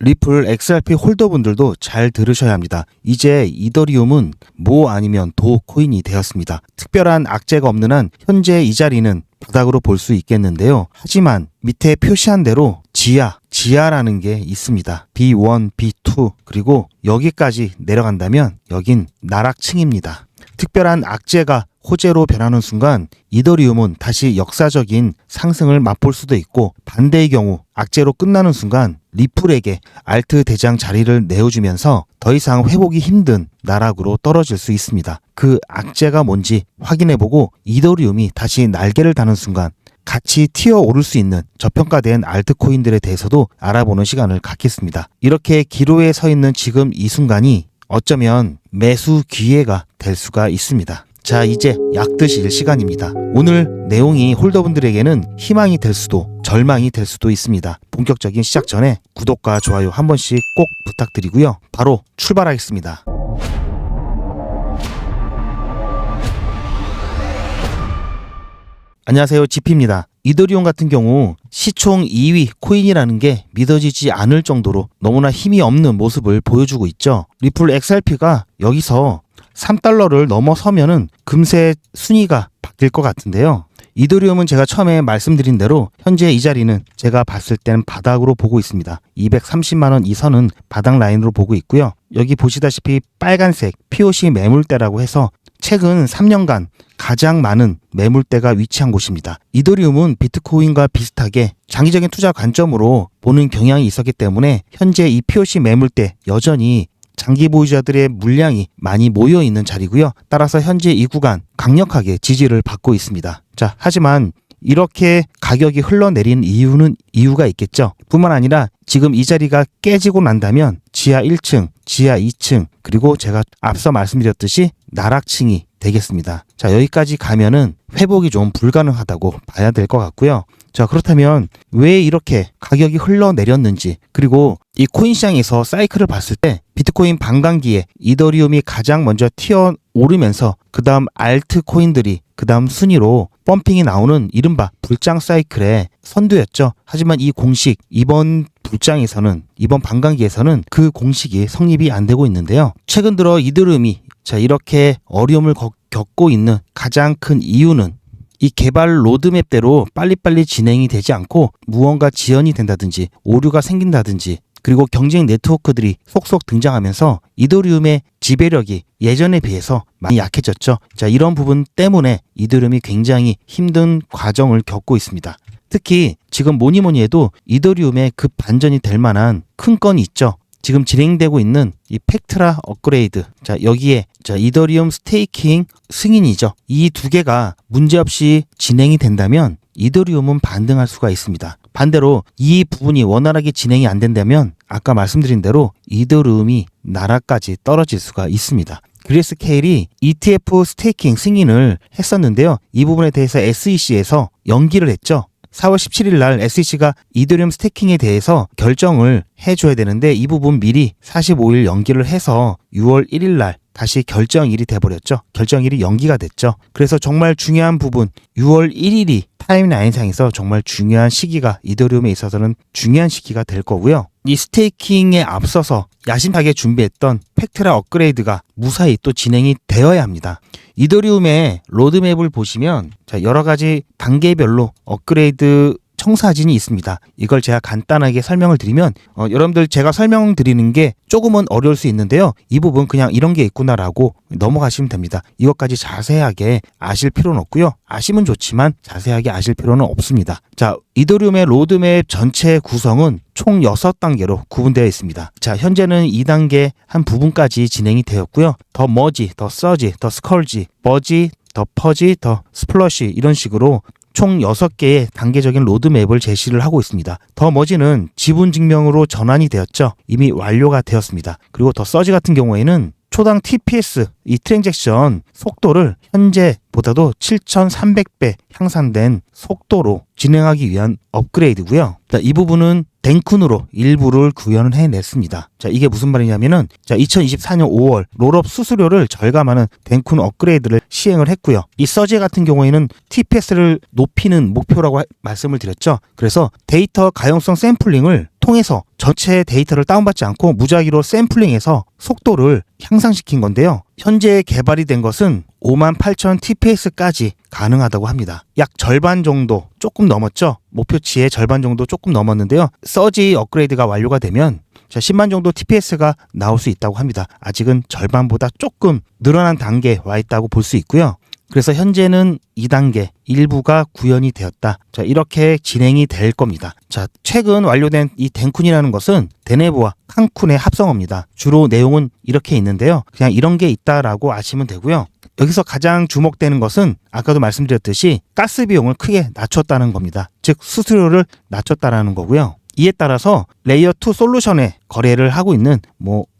리플 XRP 홀더분들도 잘 들으셔야 합니다. 이제 이더리움은 모 아니면 도 코인이 되었습니다. 특별한 악재가 없는 한 현재 이 자리는 바닥으로 볼 수 있겠는데요. 하지만 밑에 표시한 대로 지하라는 게 있습니다. B1, B2 그리고 여기까지 내려간다면 여긴 나락층입니다. 특별한 악재가 호재로 변하는 순간 이더리움은 다시 역사적인 상승을 맛볼 수도 있고, 반대의 경우 악재로 끝나는 순간 리플에게 알트 대장 자리를 내어주면서 더 이상 회복이 힘든 나락으로 떨어질 수 있습니다. 그 악재가 뭔지 확인해보고 이더리움이 다시 날개를 다는 순간 같이 튀어오를 수 있는 저평가된 알트코인들에 대해서도 알아보는 시간을 갖겠습니다. 이렇게 기로에 서 있는 지금 이 순간이 어쩌면 매수 기회가 될 수가 있습니다. 자, 이제 약 드실 시간입니다. 오늘 내용이 홀더분들에게는 희망이 될 수도 절망이 될 수도 있습니다. 본격적인 시작 전에 구독과 좋아요 한 번씩 꼭 부탁드리고요. 바로 출발하겠습니다. 안녕하세요, 지피입니다. 이더리움 같은 경우 시총 2위 코인이라는 게 믿어지지 않을 정도로 너무나 힘이 없는 모습을 보여주고 있죠. 리플 XRP가 여기서 3달러를 넘어서면은 금세 순위가 바뀔 것 같은데요. 이더리움은 제가 처음에 말씀드린 대로 현재 이 자리는 제가 봤을 때는 바닥으로 보고 있습니다. 230만원 이 선은 바닥 라인으로 보고 있고요. 여기 보시다시피 빨간색 POC 매물대라고 해서 최근 3년간 가장 많은 매물대가 위치한 곳입니다. 이더리움은 비트코인과 비슷하게 장기적인 투자 관점으로 보는 경향이 있었기 때문에 현재 이 POC 매물대 여전히 장기 보유자들의 물량이 많이 모여있는 자리고요. 따라서 현재 이 구간 강력하게 지지를 받고 있습니다. 자, 하지만 이렇게 가격이 흘러내린 이유가 있겠죠. 뿐만 아니라 지금 이 자리가 깨지고 난다면 지하 1층, 지하 2층, 그리고 제가 앞서 말씀드렸듯이 나락층이 되겠습니다. 자, 여기까지 가면은 회복이 좀 불가능하다고 봐야 될 것 같고요. 자, 그렇다면 왜 이렇게 가격이 흘러내렸는지, 그리고 이 코인 시장에서 사이클을 봤을 때 비트코인 반감기에 이더리움이 가장 먼저 튀어오르면서 그 다음 알트 코인들이 그 다음 순위로 펌핑이 나오는 이른바 불장 사이클의 선두였죠. 하지만 이 공식 이번 불장에서는, 이번 반감기에서는 그 공식이 성립이 안 되고 있는데요. 최근 들어 이더리움이 이렇게 어려움을 겪고 있는 가장 큰 이유는 이 개발 로드맵대로 빨리빨리 진행이 되지 않고 무언가 지연이 된다든지 오류가 생긴다든지, 그리고 경쟁 네트워크들이 속속 등장하면서 이더리움의 지배력이 예전에 비해서 많이 약해졌죠. 자, 이런 부분 때문에 이더리움이 굉장히 힘든 과정을 겪고 있습니다. 특히 지금 뭐니뭐니 해도 이더리움의 급 반전이 될 만한 큰 건이 있죠. 지금 진행되고 있는 이 팩트라 업그레이드. 자, 여기에 이더리움 스테이킹 승인이죠. 이 두 개가 문제없이 진행이 된다면 이더리움은 반등할 수가 있습니다. 반대로 이 부분이 원활하게 진행이 안 된다면 아까 말씀드린 대로 이더리움이 나락까지 떨어질 수가 있습니다. 그레스케일이 ETF 스테이킹 승인을 했었는데요. 이 부분에 대해서 SEC에서 연기를 했죠. 4월 17일 날 SEC가 이더리움 스테이킹에 대해서 결정을 해줘야 되는데 이 부분 미리 45일 연기를 해서 6월 1일 날 다시 결정일이 돼버렸죠. 결정일이 연기가 됐죠. 그래서 정말 중요한 부분 6월 1일이 타임라인상에서 정말 중요한 시기가 이더리움에 있어서는 중요한 시기가 될 거고요. 이 스테이킹에 앞서서 야심차게 준비했던 팩트라 업그레이드가 무사히 또 진행이 되어야 합니다. 이더리움의 로드맵을 보시면 여러 가지 단계별로 업그레이드 청사진이 있습니다. 이걸 제가 간단하게 설명을 드리면 여러분들 제가 설명드리는 게 조금은 어려울 수 있는데요. 이 부분 그냥 이런 게 있구나라고 넘어가시면 됩니다. 이것까지 자세하게 아실 필요는 없고요. 아시면 좋지만 자세하게 아실 필요는 없습니다. 자, 이더리움의 로드맵 전체 구성은 총 6단계로 구분되어 있습니다. 자, 현재는 2단계 한 부분까지 진행이 되었고요. 더 머지, 더 서지, 더 스컬지, 버지, 더 퍼지, 더 스플러시 이런 식으로 총 6개의 단계적인 로드맵을 제시를 하고 있습니다. 더 머지는 지분 증명으로 전환이 되었죠. 이미 완료가 되었습니다. 그리고 더 서지 같은 경우에는 초당 TPS, 이 트랜잭션 속도를 현재보다도 7,300배 향상된 속도로 진행하기 위한 업그레이드고요. 이 부분은 덴쿤으로 일부를 구현을 해냈습니다. 자, 이게 무슨 말이냐면은 2024년 5월 롤업 수수료를 절감하는 덴쿤 업그레이드를 시행을 했고요. 이 서지 같은 경우에는 TPS를 높이는 목표라고 말씀을 드렸죠. 그래서 데이터 가용성 샘플링을 통해서 전체 데이터를 다운받지 않고 무작위로 샘플링해서 속도를 향상시킨 건데요. 현재 개발이 된 것은 58,000 TPS까지 가능하다고 합니다. 약 절반 정도 조금 넘었죠. 목표치의 절반 정도 조금 넘었는데요. 서지 업그레이드가 완료가 되면 10만 정도 TPS가 나올 수 있다고 합니다. 아직은 절반보다 조금 늘어난 단계에 와 있다고 볼 수 있고요. 그래서 현재는 2단계 일부가 구현이 되었다. 자, 이렇게 진행이 될 겁니다. 자, 최근 완료된 이 덴쿤이라는 것은 데네브와 칸쿤의 합성어입니다. 주로 내용은 이렇게 있는데요. 그냥 이런 게 있다라고 아시면 되고요. 여기서 가장 주목되는 것은 아까도 말씀드렸듯이 가스 비용을 크게 낮췄다는 겁니다. 즉 수수료를 낮췄다라는 거고요. 이에 따라서 레이어 2 솔루션에 거래를 하고 있는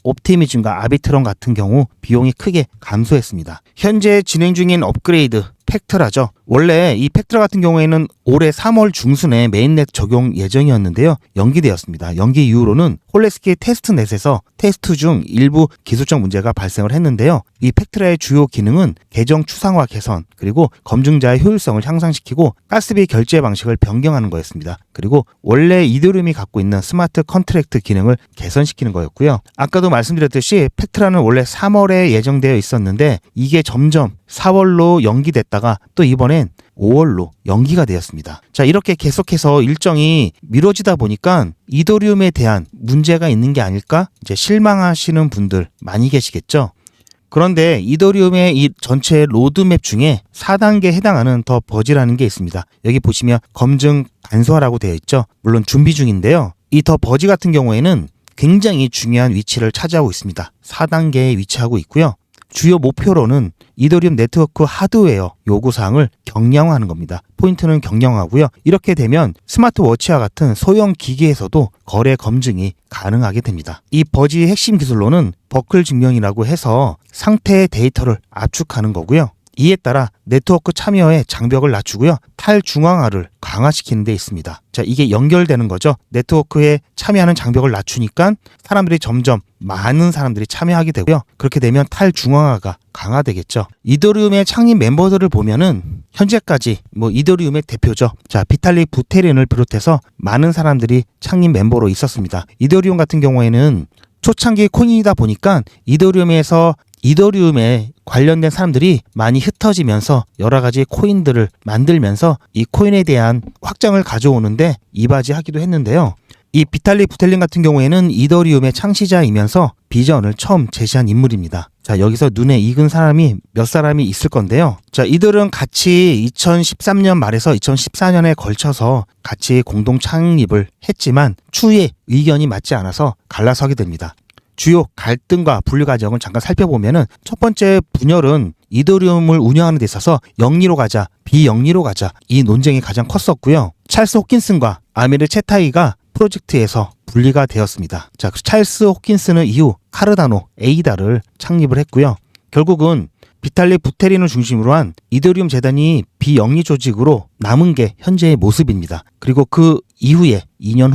옵티미즘과 아비트론 같은 경우 비용이 크게 감소했습니다. 현재 진행 중인 업그레이드 팩트라죠. 원래 이 팩트라 같은 경우에는 올해 3월 중순에 메인넷 적용 예정이었는데요. 연기되었습니다. 연기 이후로는 홀레스키 테스트넷에서 테스트 중 일부 기술적 문제가 발생을 했는데요. 이 팩트라의 주요 기능은 계정 추상화 개선, 그리고 검증자의 효율성을 향상시키고 가스비 결제 방식을 변경하는 거였습니다. 그리고 원래 이더리움이 갖고 있는 스마트 컨트랙트 기능을 개선시키는 거였고요. 아까도 말씀드렸듯이 팩트라는 원래 3월에 예정되어 있었는데 이게 점점 4월로 연기됐다가 또 이번엔 5월로 연기가 되었습니다. 자, 이렇게 계속해서 일정이 미뤄지다 보니까 이더리움에 대한 문제가 있는 게 아닐까? 이제 실망하시는 분들 많이 계시겠죠? 그런데 이더리움의 이 전체 로드맵 중에 4단계에 해당하는 더 버지라는 게 있습니다. 여기 보시면 검증 간소화라고 되어 있죠. 물론 준비 중인데요. 이 더 버지 같은 경우에는 굉장히 중요한 위치를 차지하고 있습니다. 4단계에 위치하고 있고요. 주요 목표로는 이더리움 네트워크 하드웨어 요구사항을 경량화하는 겁니다. 포인트는 경량화고요. 이렇게 되면 스마트워치와 같은 소형 기기에서도 거래 검증이 가능하게 됩니다. 이 버지의 핵심 기술로는 버클 증명이라고 해서 상태의 데이터를 압축하는 거고요. 이에 따라 네트워크 참여의 장벽을 낮추고요. 탈중앙화를 강화시키는 데 있습니다. 자, 이게 연결되는 거죠. 네트워크에 참여하는 장벽을 낮추니까 사람들이 점점 많은 사람들이 참여하게 되고요. 그렇게 되면 탈중앙화가 강화되겠죠. 이더리움의 창립 멤버들을 보면은 현재까지 이더리움의 대표죠. 자, 비탈릭 부테린을 비롯해서 많은 사람들이 창립 멤버로 있었습니다. 이더리움 같은 경우에는 초창기 코인이다 보니까 이더리움에 관련된 사람들이 많이 흩어지면서 여러 가지 코인들을 만들면서 이 코인에 대한 확장을 가져오는데 이바지하기도 했는데요. 이 비탈릭 부텔린 같은 경우에는 이더리움의 창시자이면서 비전을 처음 제시한 인물입니다. 자, 여기서 눈에 익은 사람이 몇 사람이 있을 건데요. 자, 이들은 같이 2013년 말에서 2014년에 걸쳐서 같이 공동 창립을 했지만 추후에 의견이 맞지 않아서 갈라서게 됩니다. 주요 갈등과 분류 과정을 잠깐 살펴보면은 첫 번째 분열은 이더리움을 운영하는 데 있어서 영리로 가자, 비영리로 가자, 이 논쟁이 가장 컸었고요. 찰스 호킨슨과 아미르 체타이가 프로젝트에서 분리가 되었습니다. 자, 찰스 호킨슨은 이후 카르다노, 에이다를 창립을 했고요. 결국은 비탈릭 부테린을 중심으로 한 이더리움 재단이 비영리 조직으로 남은 게 현재의 모습입니다. 그리고 그 이후에 2년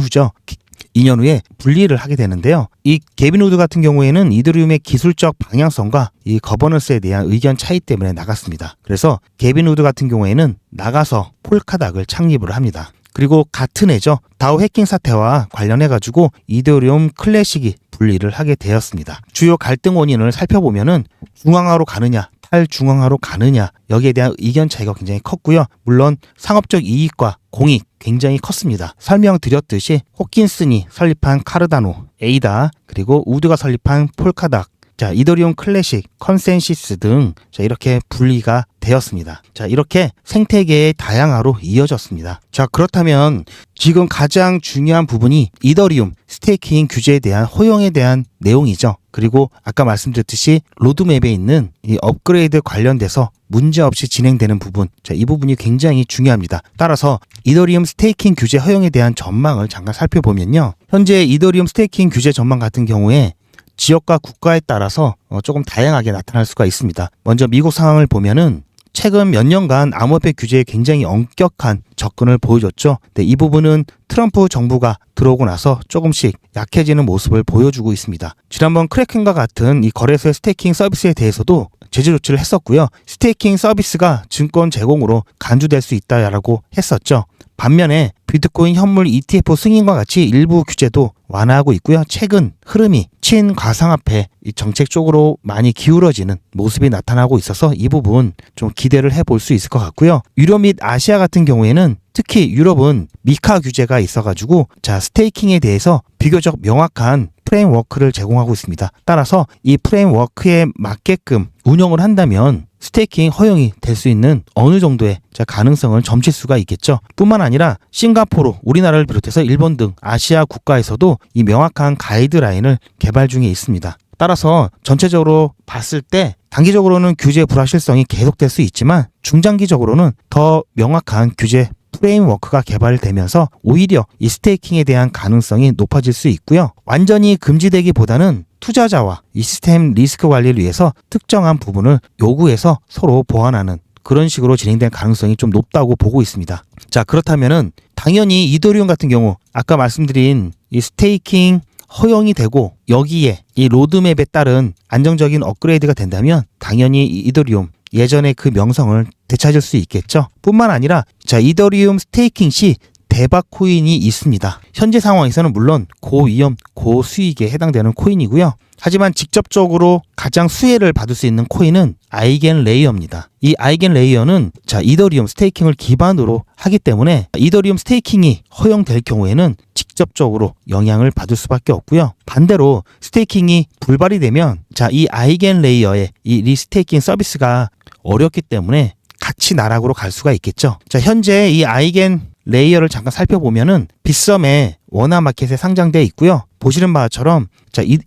후에 분리를 하게 되는데요. 이 게빈 우드 같은 경우에는 이더리움의 기술적 방향성과 이 거버넌스에 대한 의견 차이 때문에 나갔습니다. 그래서 게빈 우드 같은 경우에는 나가서 폴카닥을 창립을 합니다. 그리고 같은 해죠. 다오 해킹 사태와 관련해가지고 이더리움 클래식이 분리를 하게 되었습니다. 주요 갈등 원인을 살펴보면은 중앙화로 가느냐, 탈중앙화로 가느냐, 여기에 대한 의견 차이가 굉장히 컸고요. 물론 상업적 이익과 공익 굉장히 컸습니다. 설명드렸듯이 호킨슨이 설립한 카르다노, 에이다, 그리고 우드가 설립한 폴카닥, 자, 이더리움 클래식, 컨센시스 등 이렇게 분리가 되었습니다. 자, 이렇게 생태계의 다양화로 이어졌습니다. 자, 그렇다면 지금 가장 중요한 부분이 이더리움 스테이킹 규제에 대한 허용에 대한 내용이죠. 그리고 아까 말씀드렸듯이 로드맵에 있는 이 업그레이드 관련돼서 문제없이 진행되는 부분, 자, 이 부분이 굉장히 중요합니다. 따라서 이더리움 스테이킹 규제 허용에 대한 전망을 잠깐 살펴보면요. 현재 이더리움 스테이킹 규제 전망 같은 경우에 지역과 국가에 따라서 조금 다양하게 나타날 수가 있습니다. 먼저 미국 상황을 보면은 최근 몇 년간 암호화폐 규제에 굉장히 엄격한 접근을 보여줬죠. 근데 이 부분은 트럼프 정부가 들어오고 나서 조금씩 약해지는 모습을 보여주고 있습니다. 지난번 크래켄과 같은 이 거래소의 스테이킹 서비스에 대해서도 제재 조치를 했었고요. 스테이킹 서비스가 증권 제공으로 간주될 수 있다라고 했었죠. 반면에 비트코인 현물 ETF 승인과 같이 일부 규제도 완화하고 있고요. 최근 흐름이 친가상화폐 정책 쪽으로 많이 기울어지는 모습이 나타나고 있어서 이 부분 좀 기대를 해볼 수 있을 것 같고요. 유럽 및 아시아 같은 경우에는 특히 유럽은 미카 규제가 있어가지고 스테이킹에 대해서 비교적 명확한 프레임워크를 제공하고 있습니다. 따라서 이 프레임워크에 맞게끔 운영을 한다면 스테이킹 허용이 될 수 있는 어느 정도의 가능성을 점칠 수가 있겠죠. 뿐만 아니라 싱가포르, 우리나라를 비롯해서 일본 등 아시아 국가에서도 이 명확한 가이드라인을 개발 중에 있습니다. 따라서 전체적으로 봤을 때 단기적으로는 규제 불확실성이 계속될 수 있지만 중장기적으로는 더 명확한 규제 프레임워크가 개발되면서 오히려 이 스테이킹에 대한 가능성이 높아질 수 있고요. 완전히 금지되기보다는 투자자와 이 시스템 리스크 관리를 위해서 특정한 부분을 요구해서 서로 보완하는 그런 식으로 진행될 가능성이 좀 높다고 보고 있습니다. 자, 그렇다면은 당연히 이더리움 같은 경우 아까 말씀드린 이 스테이킹 허용이 되고 여기에 이 로드맵에 따른 안정적인 업그레이드가 된다면 당연히 이 이더리움 예전의 그 명성을 되찾을 수 있겠죠. 뿐만 아니라 이더리움 스테이킹 시 대박 코인이 있습니다. 현재 상황에서는 물론 고위험, 고수익에 해당되는 코인이고요. 하지만 직접적으로 가장 수혜를 받을 수 있는 코인은 아이겐 레이어입니다. 이 아이겐 레이어는 이더리움 스테이킹을 기반으로 하기 때문에 이더리움 스테이킹이 허용될 경우에는 직접적으로 영향을 받을 수밖에 없고요. 반대로 스테이킹이 불발이 되면 이 아이겐 레이어의 이 리스테이킹 서비스가 어렵기 때문에 같이 나락으로 갈 수가 있겠죠. 현재 이 아이겐 레이어를 잠깐 살펴보면은 빗썸에 워너마켓에 상장되어 있고요. 보시는 바처럼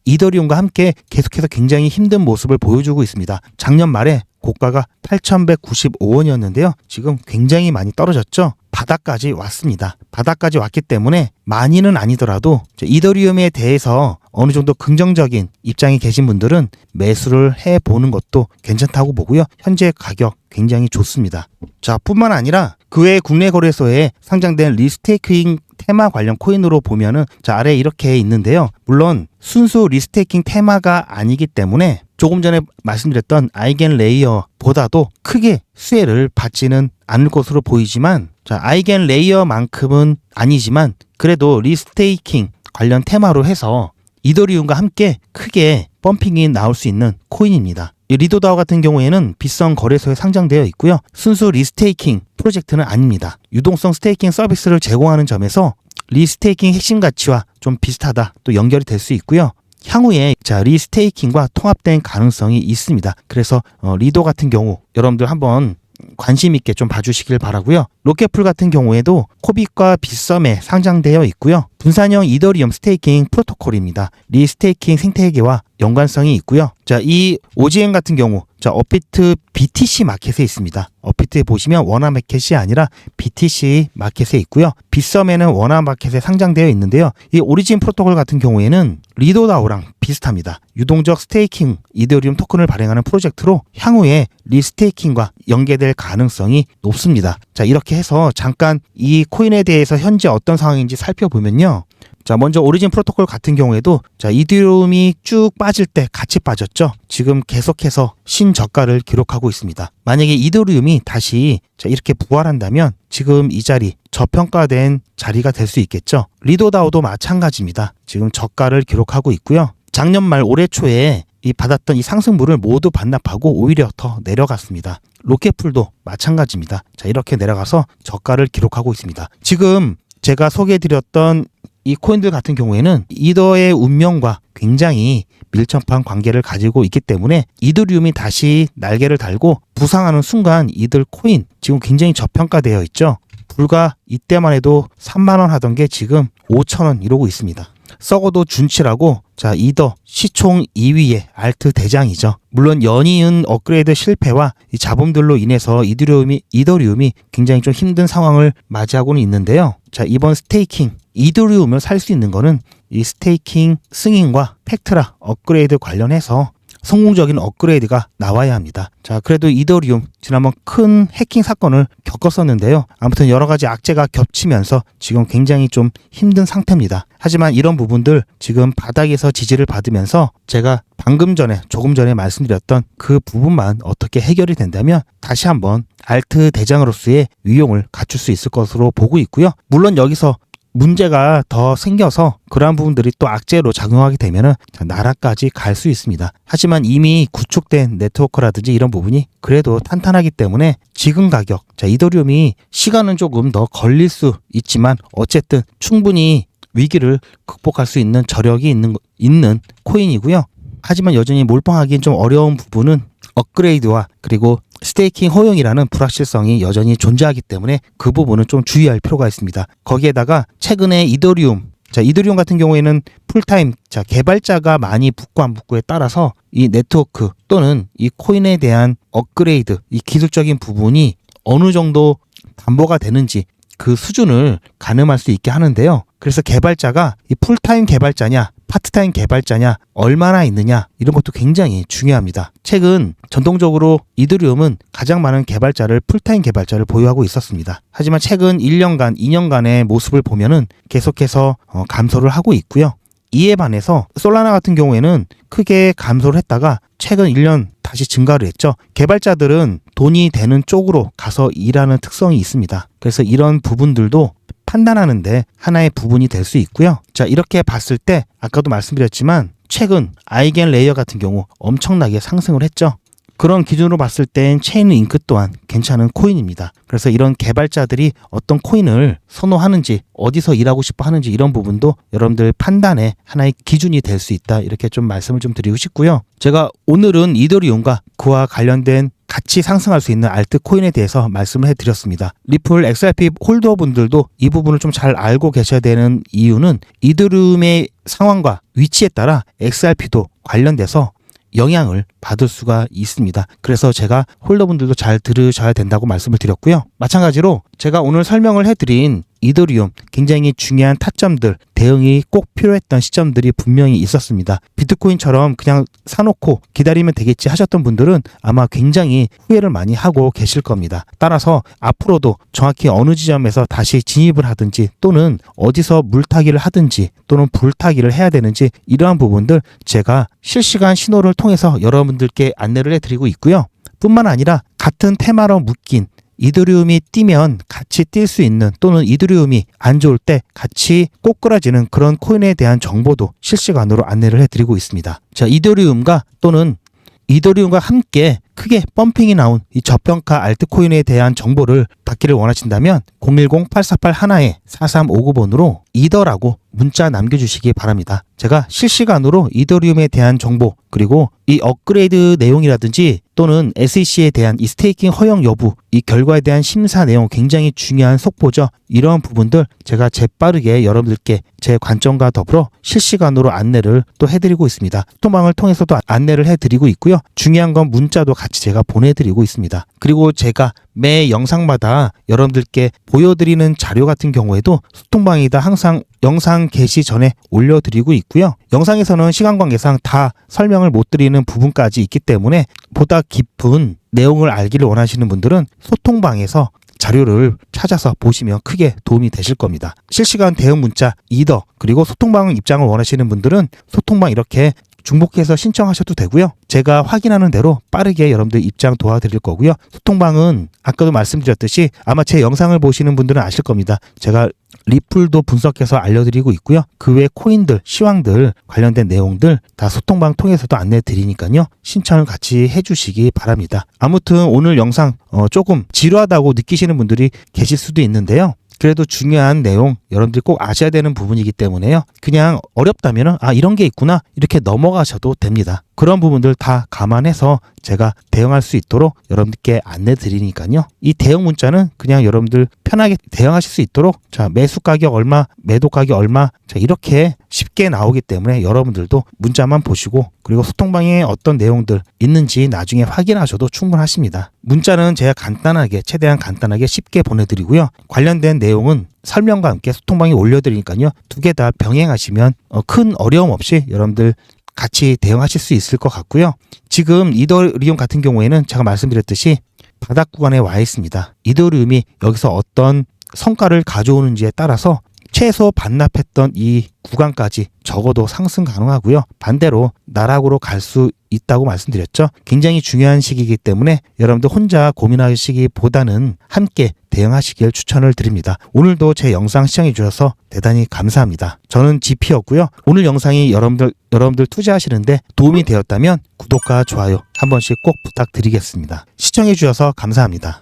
이더리움과 함께 계속해서 굉장히 힘든 모습을 보여주고 있습니다. 작년 말에 고가가 8,195원이었는데요. 지금 굉장히 많이 떨어졌죠. 바닥까지 왔습니다. 바닥까지 왔기 때문에 많이는 아니더라도 이더리움에 대해서 어느 정도 긍정적인 입장에 계신 분들은 매수를 해보는 것도 괜찮다고 보고요. 현재 가격 굉장히 좋습니다. 뿐만 아니라 그 외 국내 거래소에 상장된 리스테이킹 테마 관련 코인으로 보면은 아래에 이렇게 있는데요. 물론 순수 리스테이킹 테마가 아니기 때문에 조금 전에 말씀드렸던 아이겐 레이어보다도 크게 수혜를 받지는 않을 것으로 보이지만 아이겐 레이어만큼은 아니지만 그래도 리스테이킹 관련 테마로 해서 이더리움과 함께 크게 펌핑이 나올 수 있는 코인입니다. 리도다오 같은 경우에는 빗썸 거래소에 상장되어 있고요. 순수 리스테이킹 프로젝트는 아닙니다. 유동성 스테이킹 서비스를 제공하는 점에서 리스테이킹 핵심 가치와 좀 비슷하다 또 연결이 될 수 있고요. 향후에 리스테이킹과 통합된 가능성이 있습니다. 그래서 리도 같은 경우 여러분들 한번 관심 있게 좀 봐주시길 바라고요. 로켓풀 같은 경우에도 코빗과 빗썸에 상장되어 있고요. 분산형 이더리움 스테이킹 프로토콜입니다. 리스테이킹 생태계와 연관성이 있고요. 이 OGN 같은 경우 업비트 BTC 마켓에 있습니다. 업비트에 보시면 워너마켓이 아니라 BTC 마켓에 있고요. 빗썸에는 워너마켓에 상장되어 있는데요. 이 오리진 프로토콜 같은 경우에는 리도다오랑 비슷합니다. 유동적 스테이킹 이더리움 토큰을 발행하는 프로젝트로 향후에 리스테이킹과 연계될 가능성이 높습니다. 이렇게 해서 잠깐 이 코인에 대해서 현재 어떤 상황인지 살펴보면요. 먼저 오리진 프로토콜 같은 경우에도 이더리움이 쭉 빠질 때 같이 빠졌죠. 지금 계속해서 신저가를 기록하고 있습니다. 만약에 이더리움이 다시 이렇게 부활한다면 지금 이 자리 저평가된 자리가 될 수 있겠죠. 리도다오도 마찬가지입니다. 지금 저가를 기록하고 있고요. 작년 말 올해 초에 받았던 이 상승분을 모두 반납하고 오히려 더 내려갔습니다. 로켓풀도 마찬가지입니다. 이렇게 내려가서 저가를 기록하고 있습니다. 지금 제가 소개해드렸던 이 코인들 같은 경우에는 이더의 운명과 굉장히 밀접한 관계를 가지고 있기 때문에 이더리움이 다시 날개를 달고 부상하는 순간 이들 코인 지금 굉장히 저평가되어 있죠. 불과 이때만 해도 3만 원 하던 게 지금 5천 원 이러고 있습니다. 썩어도 준치라고 이더 시총 2위의 알트 대장이죠. 물론 연이은 업그레이드 실패와 이 잡음들로 인해서 이더리움이 굉장히 좀 힘든 상황을 맞이하고는 있는데요. 이번 스테이킹 이더리움을 살 수 있는 거는 이 스테이킹 승인과 팩트라 업그레이드 관련해서 성공적인 업그레이드가 나와야 합니다. 자, 그래도 이더리움 지난번 큰 해킹 사건을 겪었었는데요. 아무튼 여러 가지 악재가 겹치면서 지금 굉장히 좀 힘든 상태입니다. 하지만 이런 부분들 지금 바닥에서 지지를 받으면서 제가 조금 전에 말씀드렸던 그 부분만 어떻게 해결이 된다면 다시 한번 알트 대장으로서의 위용을 갖출 수 있을 것으로 보고 있고요. 물론 여기서 문제가 더 생겨서 그러한 부분들이 또 악재로 작용하게 되면은 나락까지 갈 수 있습니다. 하지만 이미 구축된 네트워크라든지 이런 부분이 그래도 탄탄하기 때문에 지금 가격, 이더리움이 시간은 조금 더 걸릴 수 있지만 어쨌든 충분히 위기를 극복할 수 있는 저력이 있는 코인이고요. 하지만 여전히 몰빵하기엔 좀 어려운 부분은 업그레이드와 그리고 스테이킹 허용이라는 불확실성이 여전히 존재하기 때문에 그 부분은 좀 주의할 필요가 있습니다. 거기에다가 최근에 이더리움 같은 경우에는 풀타임, 개발자가 많이 붙고 안 붙고에 따라서 이 네트워크 또는 이 코인에 대한 업그레이드, 이 기술적인 부분이 어느 정도 담보가 되는지 그 수준을 가늠할 수 있게 하는데요. 그래서 개발자가 이 풀타임 개발자냐, 파트타임 개발자냐, 얼마나 있느냐 이런 것도 굉장히 중요합니다. 최근 전통적으로 이더리움은 가장 많은 개발자를 풀타임 개발자를 보유하고 있었습니다. 하지만 최근 1년간, 2년간의 모습을 보면은 계속해서 감소를 하고 있고요. 이에 반해서 솔라나 같은 경우에는 크게 감소를 했다가 최근 1년 다시 증가를 했죠. 개발자들은 돈이 되는 쪽으로 가서 일하는 특성이 있습니다. 그래서 이런 부분들도 판단하는데 하나의 부분이 될 수 있고요. 자, 이렇게 봤을 때 아까도 말씀드렸지만 최근 아이겐 레이어 같은 경우 엄청나게 상승을 했죠. 그런 기준으로 봤을 땐 체인링크 또한 괜찮은 코인입니다. 그래서 이런 개발자들이 어떤 코인을 선호하는지 어디서 일하고 싶어 하는지 이런 부분도 여러분들 판단의 하나의 기준이 될 수 있다. 이렇게 좀 말씀을 좀 드리고 싶고요. 제가 오늘은 이더리움과 그와 관련된 같이 상승할 수 있는 알트 코인에 대해서 말씀을 해드렸습니다. 리플 XRP 홀더분들도 이 부분을 좀 잘 알고 계셔야 되는 이유는 이더리움의 상황과 위치에 따라 XRP도 관련돼서 영향을 받을 수가 있습니다. 그래서 제가 홀더분들도 잘 들으셔야 된다고 말씀을 드렸고요. 마찬가지로 제가 오늘 설명을 해드린 이더리움 굉장히 중요한 타점들, 대응이 꼭 필요했던 시점들이 분명히 있었습니다. 비트코인처럼 그냥 사놓고 기다리면 되겠지 하셨던 분들은 아마 굉장히 후회를 많이 하고 계실 겁니다. 따라서 앞으로도 정확히 어느 지점에서 다시 진입을 하든지 또는 어디서 물타기를 하든지 또는 불타기를 해야 되는지 이러한 부분들 제가 실시간 신호를 통해서 여러분들께 안내를 해드리고 있고요. 뿐만 아니라 같은 테마로 묶인 이더리움이 뛰면 같이 뛸 수 있는 또는 이더리움이 안 좋을 때 같이 꼬꾸라지는 그런 코인에 대한 정보도 실시간으로 안내를 해드리고 있습니다. 자, 이더리움과 함께 크게 펌핑이 나온 이 저평가 알트코인에 대한 정보를 받기를 원하신다면 010-8811-4359번으로 이더라고 문자 남겨주시기 바랍니다. 제가 실시간으로 이더리움에 대한 정보 그리고 이 업그레이드 내용이라든지 또는 SEC에 대한 이 스테이킹 허용 여부 이 결과에 대한 심사 내용 굉장히 중요한 속보죠. 이러한 부분들 제가 재빠르게 여러분들께 제 관점과 더불어 실시간으로 안내를 또 해드리고 있습니다. 소통방을 통해서도 안내를 해드리고 있고요. 중요한 건 문자도 같이 제가 보내드리고 있습니다. 그리고 제가 매 영상마다 여러분들께 보여드리는 자료 같은 경우에도 소통방에다 항상 영상 게시 전에 올려드리고 있고요. 영상에서는 시간 관계상 다 설명을 못 드리는 부분까지 있기 때문에 보다 깊은 내용을 알기를 원하시는 분들은 소통방에서 자료를 찾아서 보시면 크게 도움이 되실 겁니다. 실시간 대응 문자 이더 그리고 소통방 입장을 원하시는 분들은 소통방 이렇게 중복해서 신청하셔도 되고요. 제가 확인하는 대로 빠르게 여러분들 입장 도와드릴 거고요. 소통방은 아까도 말씀드렸듯이 아마 제 영상을 보시는 분들은 아실 겁니다. 제가 리플도 분석해서 알려드리고 있고요. 그 외 코인들, 시황들 관련된 내용들 다 소통방 통해서도 안내 드리니까요. 신청을 같이 해주시기 바랍니다. 아무튼 오늘 영상 조금 지루하다고 느끼시는 분들이 계실 수도 있는데요. 그래도 중요한 내용 여러분들이 꼭 아셔야 되는 부분이기 때문에요. 그냥 어렵다면 이런 게 있구나 이렇게 넘어가셔도 됩니다. 그런 부분들 다 감안해서 제가 대응할 수 있도록 여러분들께 안내 드리니까요. 이 대응 문자는 그냥 여러분들 편하게 대응하실 수 있도록 자 매수 가격 얼마, 매도 가격 얼마 자 이렇게 쉽게 나오기 때문에 여러분들도 문자만 보시고 그리고 소통방에 어떤 내용들 있는지 나중에 확인하셔도 충분하십니다. 문자는 제가 최대한 간단하게 쉽게 보내드리고요. 관련된 내용은 설명과 함께 소통방에 올려드리니까요. 두 개 다 병행하시면 큰 어려움 없이 여러분들 같이 대응하실 수 있을 것 같고요. 지금 이더리움 같은 경우에는 제가 말씀드렸듯이 바닥 구간에 와 있습니다. 이더리움이 여기서 어떤 성과를 가져오는지에 따라서 최소 반납했던 이 구간까지 적어도 상승 가능하고요. 반대로 나락으로 갈 수 있다고 말씀드렸죠. 굉장히 중요한 시기이기 때문에 여러분들 혼자 고민하시기보다는 함께 대응하시길 추천을 드립니다. 오늘도 제 영상 시청해 주셔서 대단히 감사합니다. 저는 GP였고요. 오늘 영상이 여러분들 투자하시는데 도움이 되었다면 구독과 좋아요 한 번씩 꼭 부탁드리겠습니다. 시청해 주셔서 감사합니다.